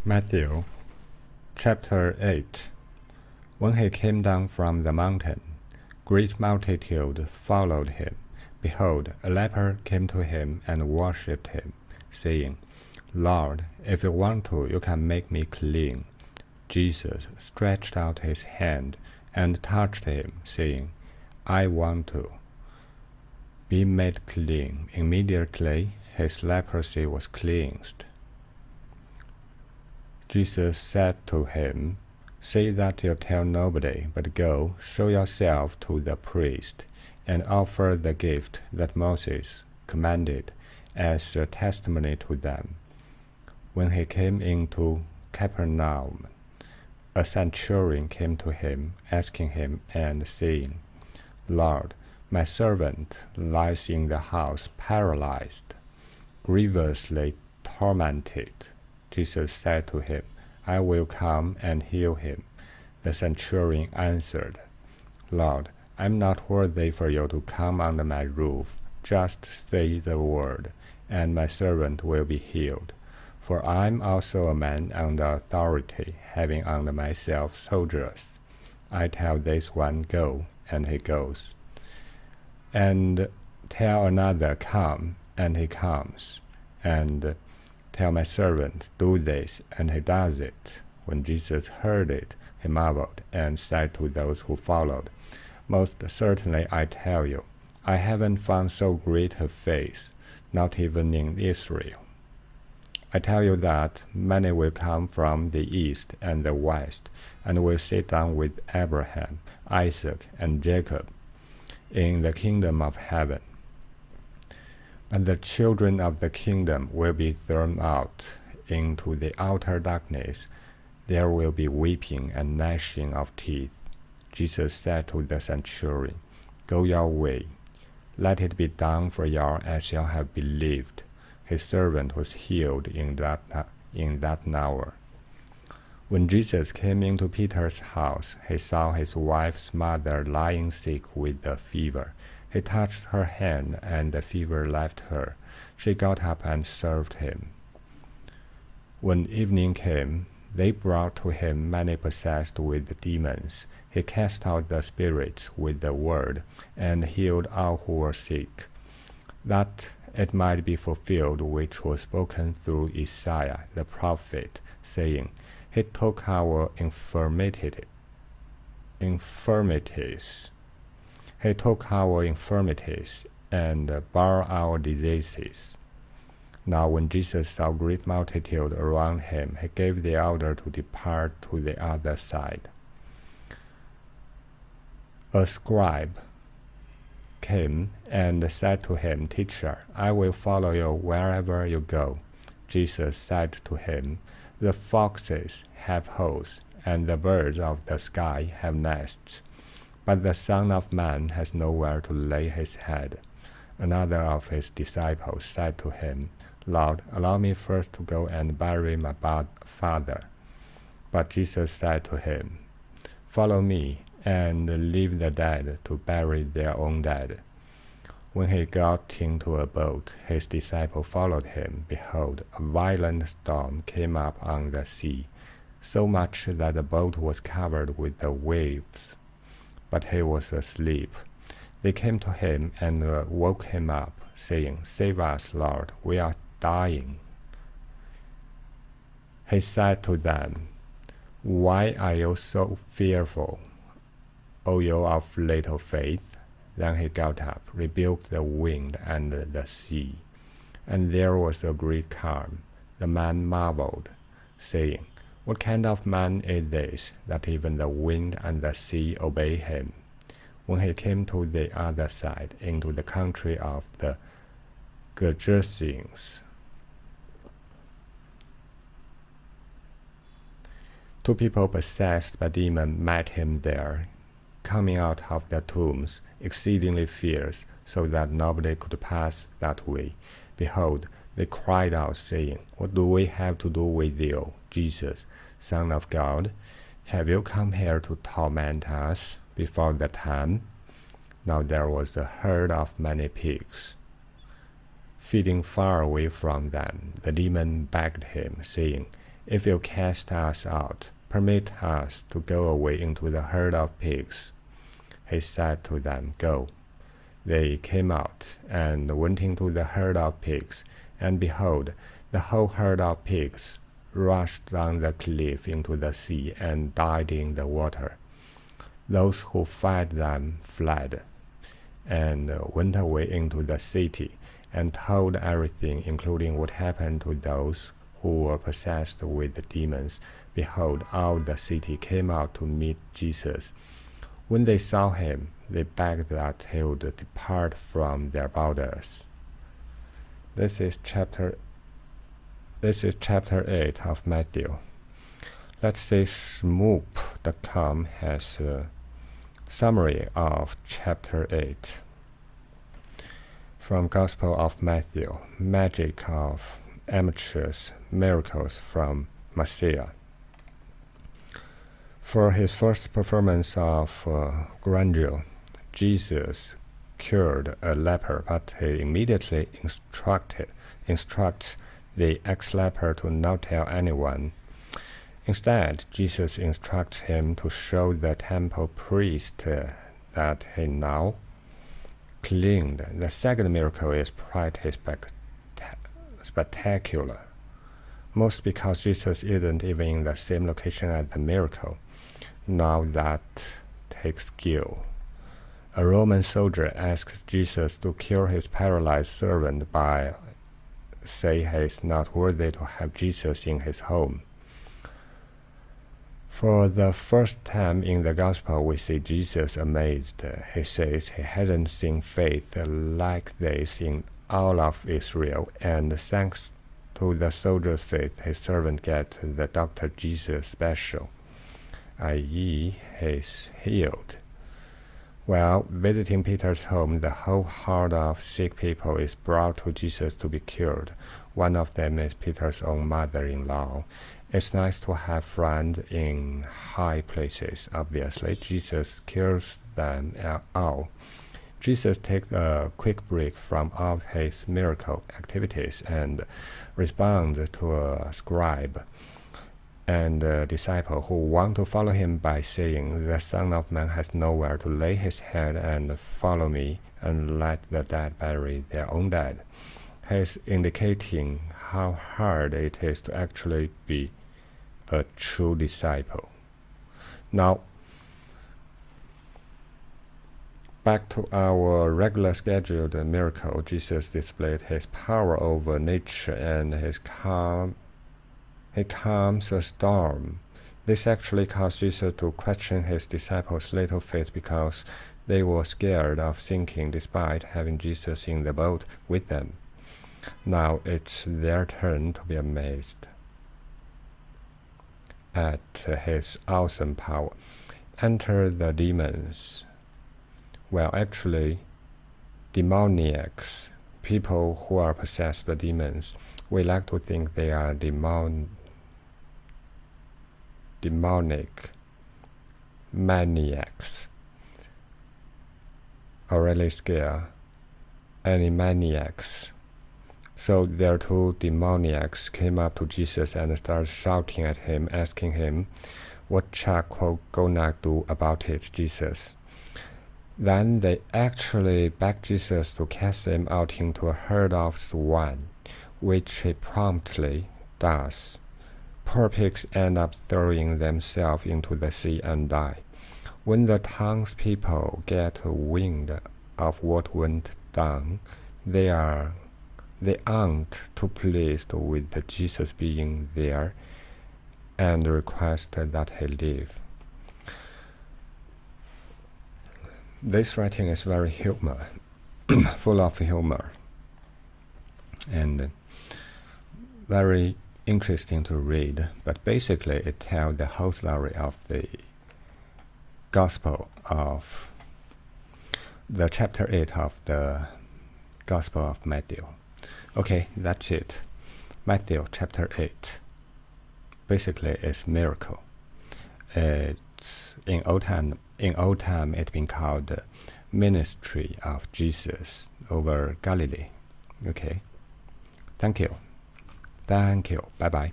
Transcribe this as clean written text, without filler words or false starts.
Matthew chapter 8. When he came down from the mountain, great multitude followed him. Behold, a leper came to him and worshipped him, saying, Lord, if you want to, you can make me clean. Jesus stretched out his hand and touched him, saying, I want to be made clean. Immediately his leprosy was cleansed. Jesus said to him, Say that you tell nobody, but go, show yourself to the priest, and offer the gift that Moses commanded as a testimony to them. When he came into Capernaum, a centurion came to him, asking him and saying, Lord, my servant lies in the house paralyzed, grievously tormented. Jesus said to him, I will come and heal him. The centurion answered, Lord, I am not worthy for you to come under my roof. Just say the word, and my servant will be healed. For I am also a man under authority, having under myself soldiers. I tell this one, Go, and he goes. And tell another, Come, and he comes. And tell my servant, Do this, and he does it. When Jesus heard it, he marveled, and said to those who followed, Most certainly I tell you, I haven't found so great a faith, not even in Israel. I tell you that many will come from the east and the west, and will sit down with Abraham, Isaac, and Jacob in the kingdom of heaven. And the children of the kingdom will be thrown out into the outer darkness. There will be weeping and gnashing of teeth. Jesus said to the centurion, Go your way. Let it be done for you as you have believed. His servant was healed in that hour. When Jesus came into Peter's house, he saw his wife's mother lying sick with a fever. He touched her hand, and the fever left her. She got up and served him. When evening came, they brought to him many possessed with demons. He cast out the spirits with the word, and healed all who were sick, that it might be fulfilled which was spoken through Isaiah the prophet, saying, He took our infirmities. He took our infirmities and bore our diseases. Now when Jesus saw great multitude around him, he gave the order to depart to the other side. A scribe came and said to him, Teacher, I will follow you wherever you go. Jesus said to him, The foxes have holes, and the birds of the sky have nests, but the Son of Man has nowhere to lay his head. Another of his disciples said to him, Lord, allow me first to go and bury my father. But Jesus said to him, Follow me, and leave the dead to bury their own dead. When he got into a boat, his disciples followed him. Behold, a violent storm came up on the sea, so much that the boat was covered with the waves. But he was asleep. They came to him and woke him up, saying, Save us, Lord, we are dying. He said to them, Why are you so fearful, O you of little faith? Then he got up, rebuked the wind and the sea, and there was a great calm. The man marveled, saying, What kind of man is this, that even the wind and the sea obey him? When he came to the other side, into the country of the Gergesenes, two people possessed by demons met him there, coming out of their tombs, exceedingly fierce, so that nobody could pass that way. Behold, they cried out, saying, What do we have to do with you, Jesus, Son of God? Have you come here to torment us before the time? Now there was a herd of many pigs, feeding far away from them. The demon begged him, saying, If you cast us out, permit us to go away into the herd of pigs. He said to them, Go. They came out and went into the herd of pigs, and behold, the whole herd of pigs rushed down the cliff into the sea and died in the water. Those who fed them fled and went away into the city and told everything, including what happened to those who were possessed with demons. Behold, all the city came out to meet Jesus. When they saw him, they begged that he would depart from their borders. This is chapter 8 of Matthew. Let's say Smoop.com has a summary of chapter 8. From Gospel of Matthew, Magic of Amateurs, Miracles from Messiah. For his first performance of grandeur, Jesus cured a leper, but he immediately instructs the ex-leper to not tell anyone. Instead, Jesus instructs him to show the temple priest that he now cleaned. The second miracle is pretty spectacular, most because Jesus isn't even in the same location as the miracle. Now that takes skill. A Roman soldier asks Jesus to cure his paralyzed servant by saying he is not worthy to have Jesus in his home. For the first time in the Gospel, we see Jesus amazed. He says he hasn't seen faith like this in all of Israel, and thanks to the soldier's faith, his servant gets the Dr. Jesus special, i.e., he's healed. While visiting Peter's home, the whole herd of sick people is brought to Jesus to be cured. One of them is Peter's own mother-in-law. It's nice to have friends in high places. Obviously, Jesus cures them all. Jesus takes a quick break from all his miracle activities and responds to a scribe and a disciple who want to follow him by saying, The Son of Man has nowhere to lay his head, and follow me, and let the dead bury their own dead. He's indicating how hard it is to actually be a true disciple. Now, back to our regular scheduled miracle. Jesus displayed his power over nature, and he calms a storm. This actually caused Jesus to question his disciples' little faith because they were scared of sinking despite having Jesus in the boat with them. Now it's their turn to be amazed at his awesome power. Enter the demons. Well, actually, demoniacs, people who are possessed by demons, we like to think they are demonic maniacs, or really scare any maniacs. So their two demoniacs came up to Jesus and started shouting at him, asking him, What Chuck gonna do about it, Jesus? Then they actually begged Jesus to cast them out into a herd of swine, which he promptly does. Poor pigs end up throwing themselves into the sea and die. When the townspeople get wind of what went down, they aren't too pleased with Jesus being there and request that he leave. This writing is very full of humor, and very interesting to read, but basically it tells the whole story of the Gospel of the chapter 8 of the Gospel of Matthew. Okay, that's it. Matthew chapter 8 basically is miracle. It's in old time it's been called the ministry of Jesus over Galilee. Okay, thank you. Bye bye.